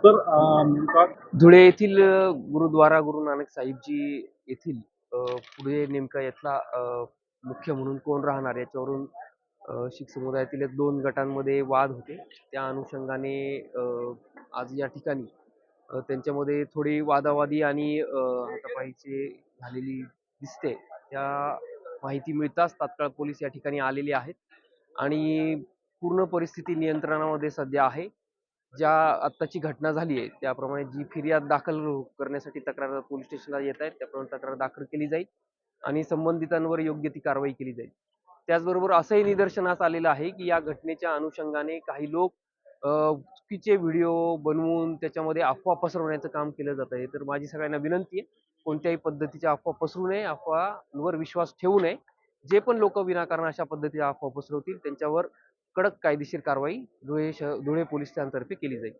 तर नेमका धुळे येथील गुरुद्वारा गुरु नानक साहिबजी येथील पुढे नेमका यातला मुख्य म्हणून कोण राहणार याच्यावरून शीख समुदायातील दोन गटांमध्ये वाद होते. त्या अनुषंगाने आज या ठिकाणी त्यांच्यामध्ये थोडी वादावादी आणि हातापायीची झालेली दिसते. त्या माहिती मिळताच तात्काळ पोलीस या ठिकाणी आलेले आहेत आणि पूर्ण परिस्थिती नियंत्रणामध्ये सध्या आहे. ज्या आत्ताची घटना झाली आहे त्याप्रमाणे जी फिर्याद दाखल करण्यासाठी तक्रार पोलीस स्टेशनला येत आहेत त्याप्रमाणे तक्रार दाखल केली जाईल आणि संबंधितांवर योग्य ती कारवाई केली जाईल. त्याचबरोबर असंही निदर्शनास आलेलं आहे की या घटनेच्या अनुषंगाने काही लोक चुकीचे व्हिडिओ बनवून त्याच्यामध्ये अफवा पसरवण्याचं काम केलं जात आहे. तर माझी सगळ्यांना विनंती आहे, कोणत्याही पद्धतीच्या अफवा पसरू नये, अफवांवर विश्वास ठेवू नये. जे पण लोक विनाकारण अशा पद्धतीच्या अफवा पसरवतील त्यांच्यावर कडक कायदेशीर कारवाई धुळे पोलीस स्टेशनतर्फे केली जाईल.